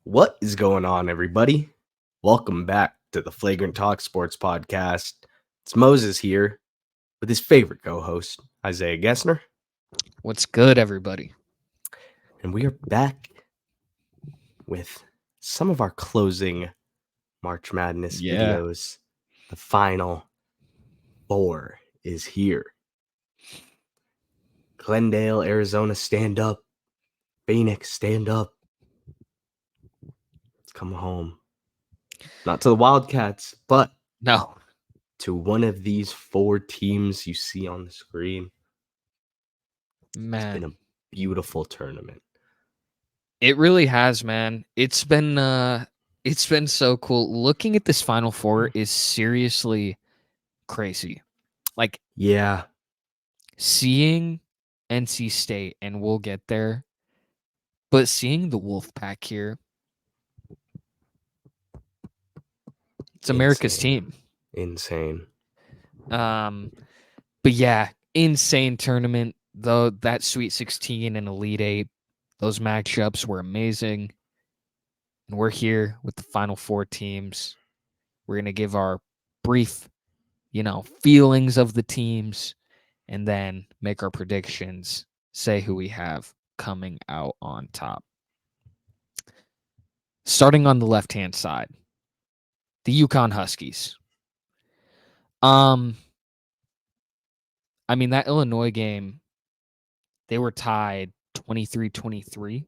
What is going on, everybody? Welcome back to the Flagrant Talk Sports Podcast. It's Moses here with his favorite co-host, Isaiah Gessner. What's good, everybody? And we are back with some of our closing March Madness videos. The Final Four is here. Glendale, Arizona, stand up. Phoenix, stand up. Let's come home. Not to the Wildcats, but No. to one of these four teams you see on the screen. Man. It's been a beautiful tournament. It really has, man. It's been so cool. Looking at this Final Four is seriously crazy. Like, Yeah. seeing NC State, and we'll get there, but seeing the Wolfpack here, it's America's team. Insane. But yeah, insane tournament. Though that Sweet 16 and Elite 8, those matchups were amazing. And we're here with the Final Four teams. We're going to give our brief, feelings of the teams, and then make our predictions, say who we have coming out on top. Starting on the left-hand side, the UConn Huskies. That Illinois game, they were tied 23-23.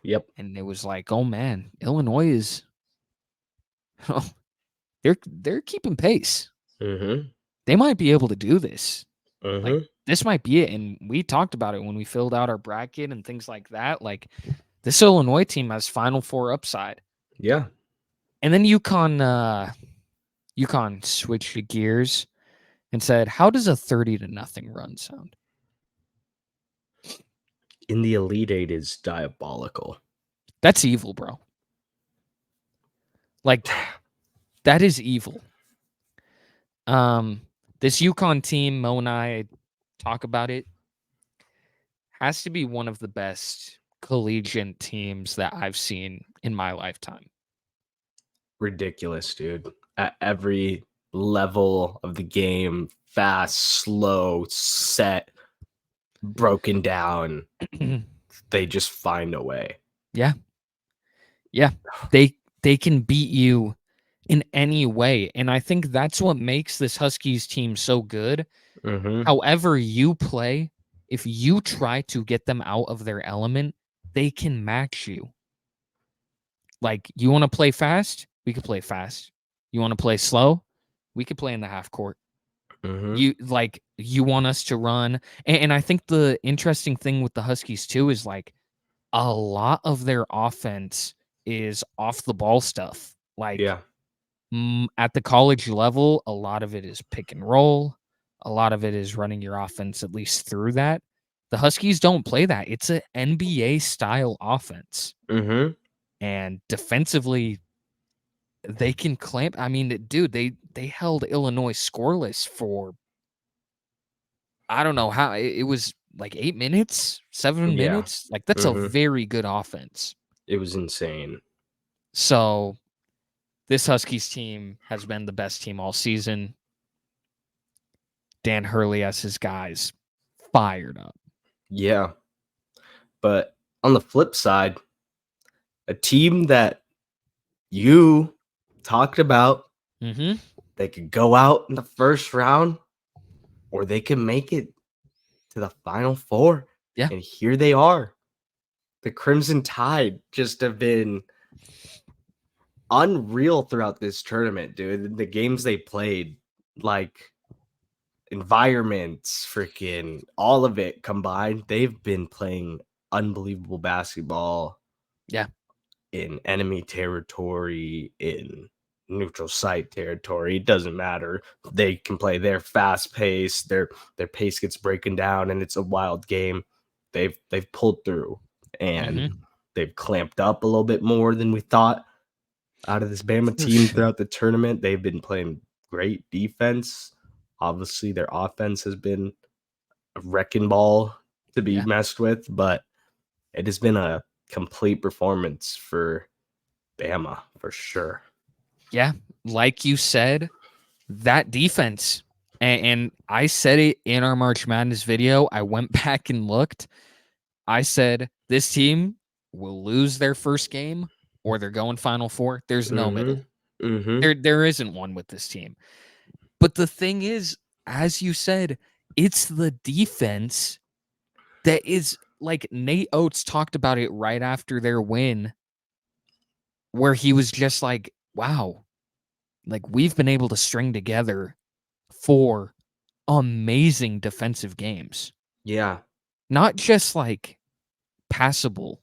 Yep. And it was like, oh man, Illinois is they're keeping pace. Mm-hmm. They might be able to do this. Mm-hmm. Like, this might be it. And we talked about it when we filled out our bracket and things like that. Like, this Illinois team has Final Four upside. Yeah. And then UConn switched gears and said, how does a 30-0 run sound? In the Elite Eight is diabolical. That's evil, bro. Like, that is evil. This UConn team, Mo and I talk about it, has to be one of the best collegiate teams that I've seen in my lifetime. Ridiculous, dude. At every level of the game, fast, slow, set, broken down, they just find a way. Yeah. They can beat you in any way. And I think that's what makes this Huskies team so good. Mm-hmm. However you play, if you try to get them out of their element, they can match you. Like, you want to play fast? We could play fast. You want to play slow? We could play in the half court. Mm-hmm. You want us to run. And I think the interesting thing with the Huskies too is, like, a lot of their offense is off the ball stuff. Like, Yeah. At the college level, a lot of it is pick and roll. A lot of it is running your offense at least through that. The Huskies don't play that. It's an NBA style offense. Mm-hmm. And defensively, they can clamp. Dude, they held Illinois scoreless for, I don't know how. It was like 8 minutes, 7 minutes. Like, that's a very good offense. It was insane. So this Huskies team has been the best team all season. Dan Hurley has his guys fired up. Yeah. But on the flip side, a team that you talked about, they could go out in the first round or they can make it to the Final Four. Yeah. And here they are. The Crimson Tide just have been unreal throughout this tournament, dude. The games they played, like, environments, freaking all of it combined, they've been playing unbelievable basketball. Yeah. In enemy territory, in neutral site territory, it doesn't matter. They can play their fast pace, their pace gets breaking down, and it's a wild game. They've pulled through, and they've clamped up a little bit more than we thought out of this Bama team throughout the tournament. They've been playing great defense. Obviously, their offense has been a wrecking ball to be messed with, but it has been a complete performance for Bama for sure. Yeah, like you said, that defense, and I said it in our March Madness video. I went back and looked. I said this team will lose their first game or they're going Final Four. There's no middle. There isn't one with this team. But the thing is, as you said, it's the defense that is like Nate Oates talked about it right after their win, where he was just like, wow, like we've been able to string together 4 amazing defensive games. Yeah. Not just like passable,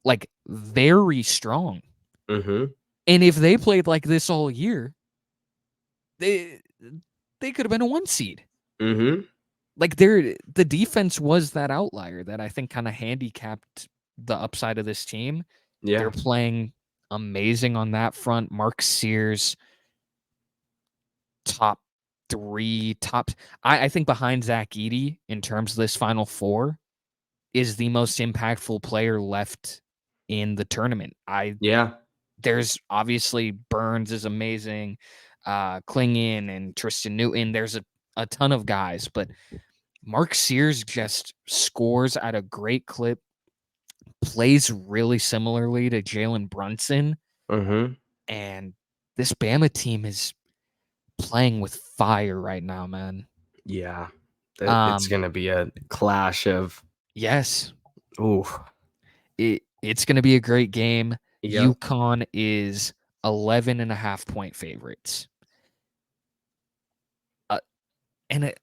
like very strong. Mm-hmm. And if they played like this all year, they could have been a 1 seed. Mm-hmm. Like the defense was that outlier that I think kind of handicapped the upside of this team. Yeah. They're playing amazing on that front. Mark Sears, top 3, I think behind Zach Edey in terms of this Final Four is the most impactful player left in the tournament. Yeah. There's obviously Burns is amazing, Klingon and Tristan Newton. There's a ton of guys, but Mark Sears just scores at a great clip, plays really similarly to Jalen Brunson, Mm-hmm. and this Bama team is playing with fire right now, man. Yeah. It's gonna be a clash of Yes. ooh. It's gonna be a great game. Yep. UConn is 11.5-point favorites. And it,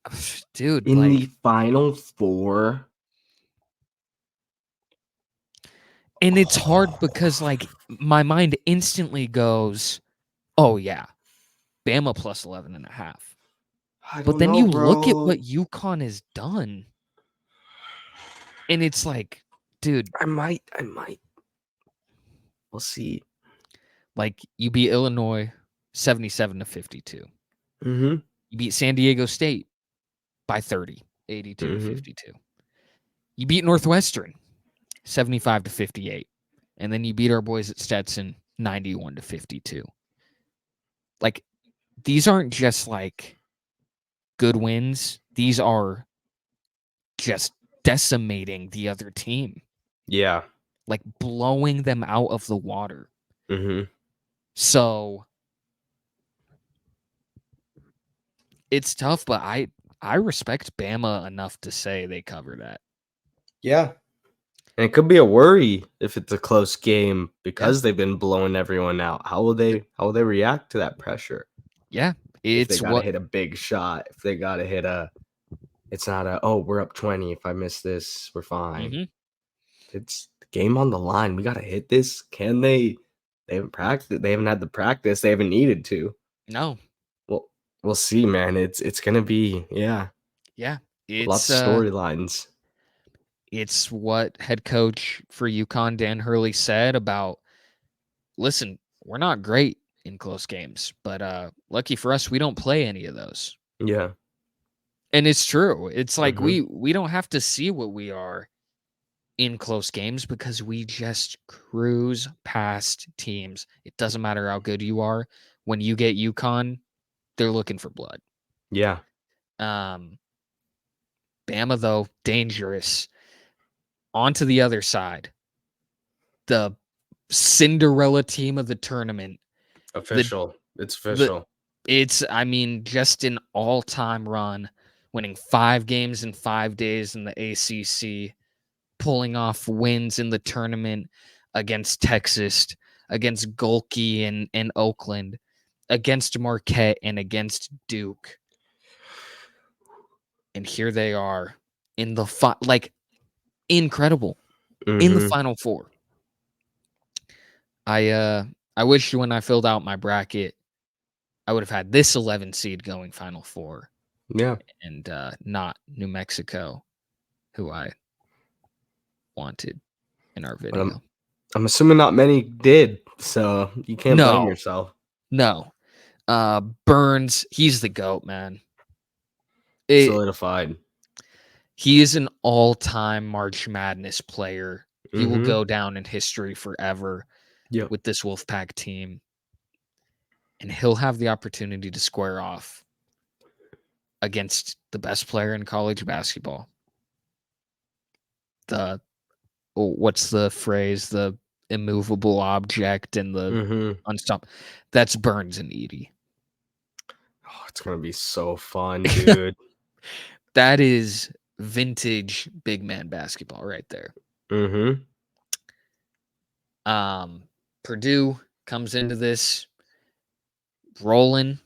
dude, In like the Final Four. and it's hard because like my mind instantly goes, oh yeah, Bama plus 11.5. But then you look at what UConn has done, and it's like, dude, I might. We'll see. like you beat Illinois 77-52. Mm-hmm. You beat San Diego State by 30, 82-52. You beat Northwestern 75-58. And then you beat our boys at Stetson 91-52. Like, these aren't just like good wins. These are just decimating the other team. Yeah. Like blowing them out of the water. Mm-hmm. So it's tough, but I respect Bama enough to say they cover that. Yeah. And it could be a worry if it's a close game because they've been blowing everyone out. How will they react to that pressure? Yeah. If they It's gotta hit a big shot, if they gotta hit it's not we're up 20. If I miss this, we're fine. Mm-hmm. It's the game on the line. We gotta hit this. Can they? They haven't practiced. They haven't had the practice. They haven't needed to. No. Well, we'll see, man. It's gonna be Yeah. lots of storylines. It's what head coach for UConn, Dan Hurley, said about, listen, we're not great in close games, but lucky for us, we don't play any of those. Yeah. And it's true. It's like we don't have to see what we are in close games because we just cruise past teams. It doesn't matter how good you are. When you get UConn, they're looking for blood. Yeah. Bama, though, dangerous. On to the other side. The Cinderella team of the tournament. Official. It's official. It's, I mean, just an all-time run, winning 5 games in 5 days in the ACC, pulling off wins in the tournament against Texas, against Golke and Oakland, against Marquette, and against Duke. And here they are in the incredible in the Final Four. I wish when I filled out my bracket, I would have had this 11 seed going Final Four. Yeah. And not New Mexico, who I wanted in our video. I'm assuming not many did, so you can't blame yourself. No. Burns, he's the GOAT, man. Solidified. He is an all-time March Madness player He will Mm-hmm. go down in history forever Yep. with this Wolfpack team, and he'll have the opportunity to square off against the best player in college basketball. What's the phrase? The immovable object and the Mm-hmm. unstoppable. That's Burns and Edey. Oh, it's gonna be so fun, dude. That is vintage big man basketball right there. Mm-hmm. Purdue comes into this rolling,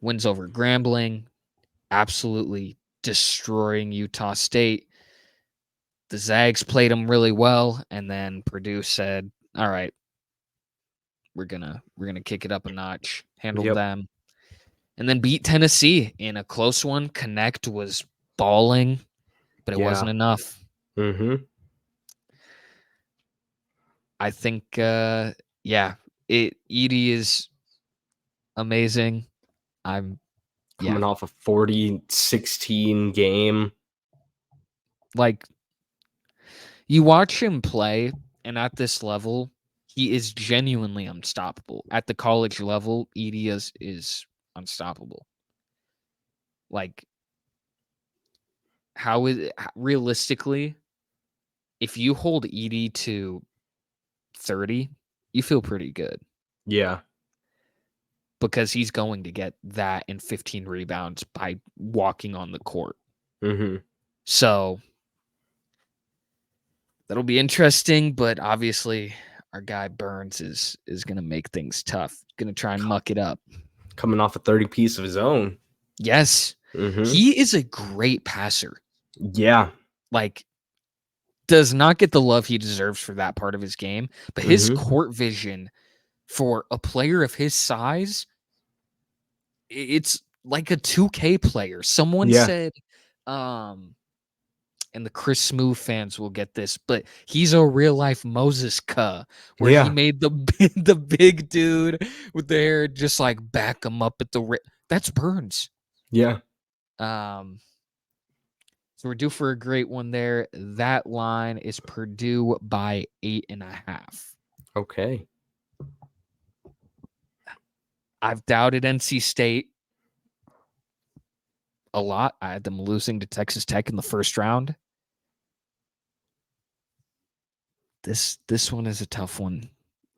wins over Grambling, absolutely destroying Utah State. The Zags played them really well, and then Purdue said, "All right, we're gonna kick it up a notch." Handled Yep. them, and then beat Tennessee in a close one. Connect was balling, but it wasn't Yeah. enough. Mm-hmm. I think, Edey is amazing. Coming off a 40-16 game. Like, you watch him play, and at this level, he is genuinely unstoppable. At the college level, Edey is unstoppable. Like, realistically, if you hold Edey to 30, you feel pretty good Yeah. because he's going to get that and 15 rebounds by walking on the court. Mm-hmm. So that'll be interesting, but obviously our guy Burns is going to make things tough. Going to try and muck it up. Coming off a 30-piece of his own. Yes. Mm-hmm. He is a great passer. Yeah. Like, does not get the love he deserves for that part of his game, but his Mm-hmm. court vision for a player of his size, it's like a 2K player. Someone Yeah. said, and the Chris Smooth fans will get this, but he's a real life Moses Kuh, where he Yeah. made the the big dude with the hair just like back him up at the that's Burns. Yeah. So we're due for a great one there. That line is Purdue by 8.5. Okay. I've doubted NC State a lot. I had them losing to Texas Tech in the first round. This one is a tough one.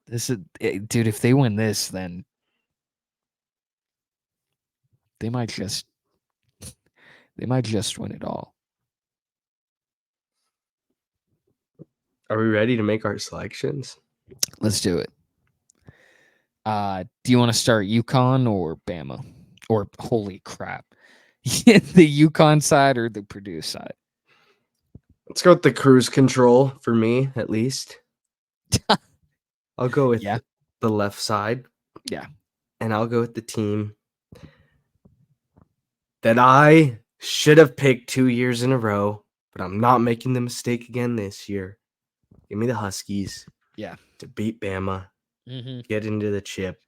Dude, if they win this, then they might just win it all. Are we ready to make our selections? Let's do it. Do you want to start UConn or Bama? Or holy crap. The UConn side or the Purdue side? Let's go with the cruise control for me, at least. I'll go with the left side. Yeah. And I'll go with the team that I should have picked 2 years in a row, but I'm not making the mistake again this year. Give me the Huskies. Yeah. To beat Bama. Mm-hmm. Get into the chip.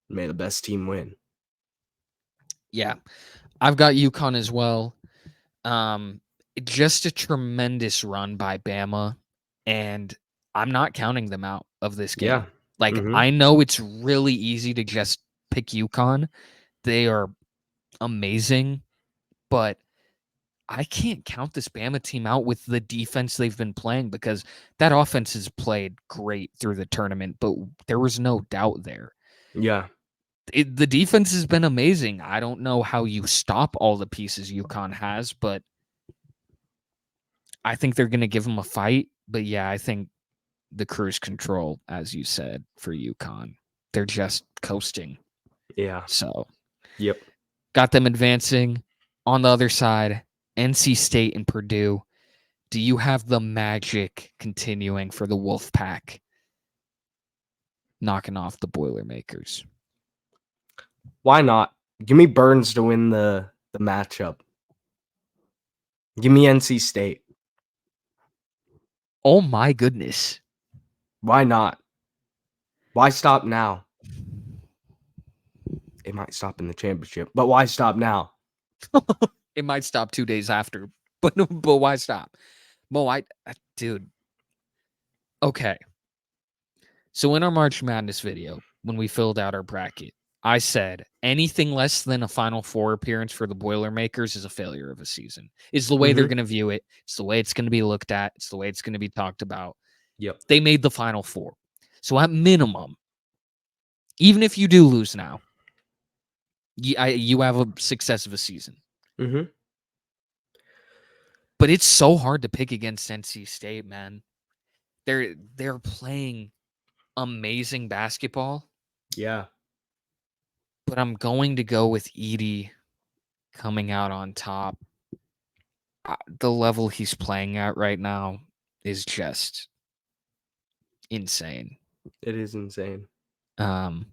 May the best team win. Yeah. I've got UConn as well. Just a tremendous run by Bama, and I'm not counting them out of this game. Yeah. Like, I know it's really easy to just pick UConn. They are amazing, but I can't count this Bama team out with the defense they've been playing because that offense has played great through the tournament, but there was no doubt there. Yeah. The defense has been amazing. I don't know how you stop all the pieces UConn has, but I think they're going to give them a fight. But yeah, I think the cruise control, as you said, for UConn, they're just coasting. Yeah. So, yep. Got them advancing. On the other side, NC State and Purdue. Do you have the magic continuing for the Wolfpack, knocking off the Boilermakers? Why not? Give me Burns to win the matchup. Give me NC State. Oh my goodness. Why not? Why stop now? It might stop in the championship, but why stop now? It might stop 2 days after, but why stop? Well, dude. Okay. So in our March Madness video, when we filled out our bracket, I said anything less than a Final Four appearance for the Boilermakers is a failure of a season. It's the way they're going to view it. It's the way it's going to be looked at. It's the way it's going to be talked about. Yep. They made the Final Four. So at minimum, even if you do lose now, you have a success of a season. Mm-hmm. But it's so hard to pick against NC State, man. They're playing amazing basketball. Yeah. But I'm going to go with Edie coming out on top. The level he's playing at right now is just insane. It is insane. Um,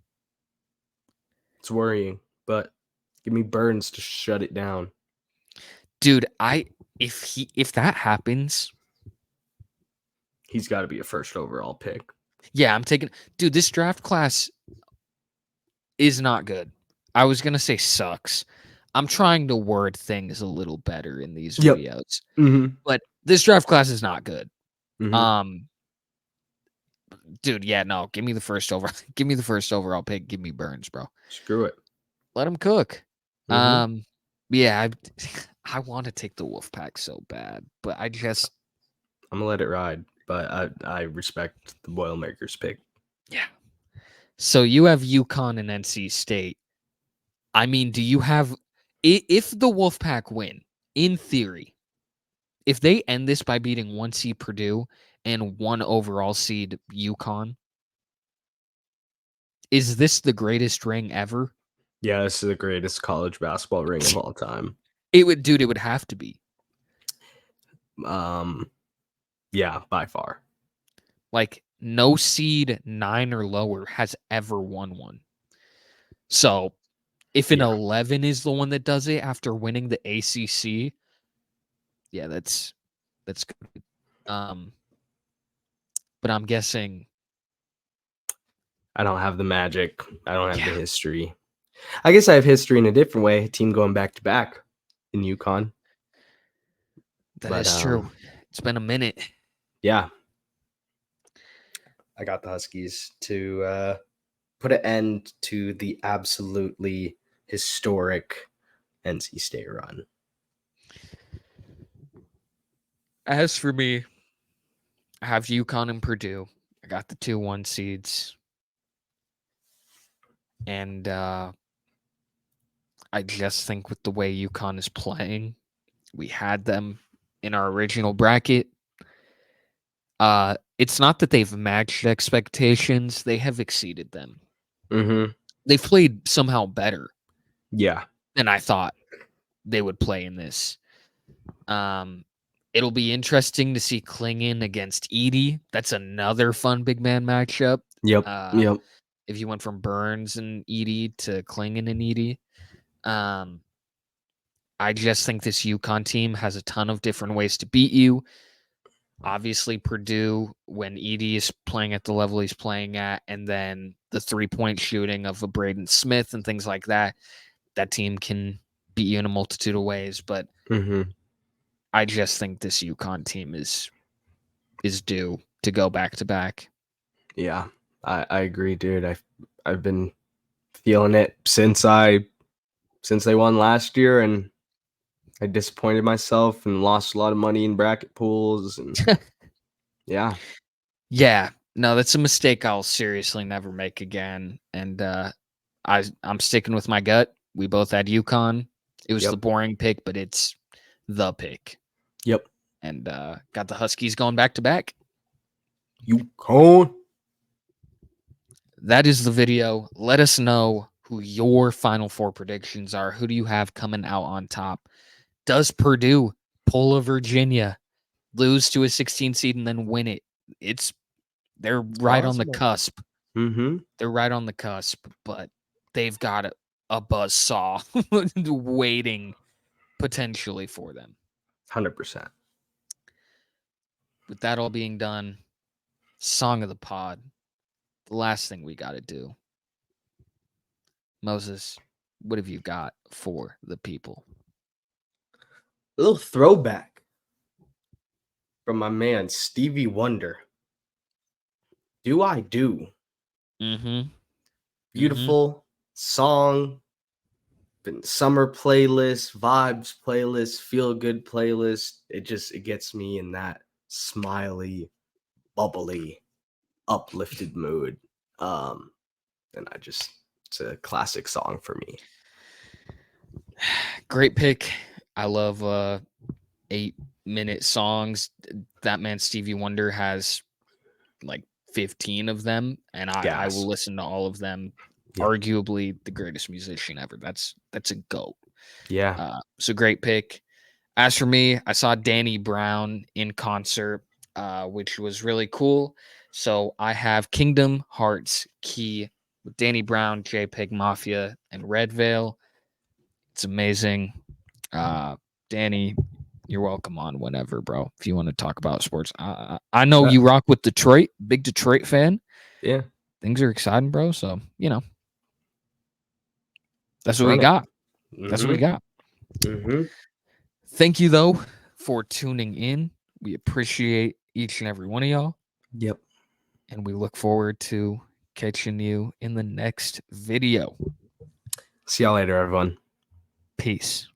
It's worrying, but give me Burns to shut it down. dude, if that happens, He's got to be a first overall pick. yeah, I'm taking. Dude, this draft class is not good. I was gonna say sucks. I'm trying to word things a little better in these Yep. videos, Mm-hmm. but this draft class is not good. Mm-hmm. Dude, yeah, no, give me the first overall. Give me the first overall pick. Give me Burns, bro. Screw it. Let him cook. Mm-hmm. Yeah, I want to take the Wolfpack so bad, but I'm gonna let it ride, but I respect the Boilermakers pick. yeah. So you have UConn and NC State. I mean, do you have if the Wolfpack win, in theory, if they end this by beating 1 seed Purdue and 1 overall seed UConn, is this the greatest ring ever? Yeah, this is the greatest college basketball ring of all time. It would have to be. Yeah, by far. Like no seed 9 or lower has ever won one. So if an 11 is the one that does it after winning the ACC, yeah, that's good. But I'm guessing I don't have the magic. I don't have the yeah, history. I guess I have history in a different way. A team going back to back in UConn. that But is true. It's been a minute. yeah, I got the Huskies to put an end to the absolutely historic NC State run. As for me, I have UConn and Purdue. I got the 2-1 seeds. And I just think with the way UConn is playing, we had them in our original bracket. It's not that they've matched expectations, they have exceeded them. Mm-hmm. They've played somehow better Yeah. than I thought they would play in this. It'll be interesting to see Klingon against Edie. That's another fun big man matchup. Yep. Yep. If you went from Burns and Edie to Klingon and Edie. I just think this UConn team has a ton of different ways to beat you. Obviously, Purdue, when Edie is playing at the level he's playing at, and then the 3-point shooting of a Braden Smith and things like that, that team can beat you in a multitude of ways. But I just think this UConn team is due to go back to back. Yeah, I agree, dude. I've been feeling it since they won last year, and I disappointed myself and lost a lot of money in bracket pools, and yeah. Yeah, no, that's a mistake I'll seriously never make again. And I'm sticking with my gut. We both had UConn. It was the boring pick, but it's the pick. Yep. And got the Huskies going back to back. UConn. That is the video. Let us know who your Final Four predictions are. Who do you have coming out on top? Does Purdue pull a Virginia, lose to a 16 seed, and then win it? They're right on the cusp. They're right on the cusp, but they've got a buzzsaw waiting potentially for them. 100%. With that all being done, song of the pod. The last thing we got to do. Moses, what have you got for the people? A little throwback. from my man Stevie Wonder. Do I Do? Mm-hmm. Beautiful song. Summer playlist, vibes playlist, feel good playlist. It gets me in that smiley, bubbly, uplifted mood. And it's a classic song for me. Great pick. I love 8-minute songs. That man Stevie Wonder has like 15 of them, and I will listen to all of them. Yeah. Arguably the greatest musician ever. That's a GOAT. Yeah. So great pick. As for me, I saw Danny Brown in concert, which was really cool. So I have Kingdom Hearts Key with Danny Brown, JPEG Mafia, and Red Veil. It's amazing. Danny, you're welcome on whenever, bro. If you want to talk about sports, I know you rock with Detroit, big Detroit fan. Yeah. Things are exciting, bro. So, that's what we got. That's what we got. Mm-hmm. Thank you, though, for tuning in. We appreciate each and every one of y'all. Yep. And we look forward to catching you in the next video. See y'all later, everyone. Peace.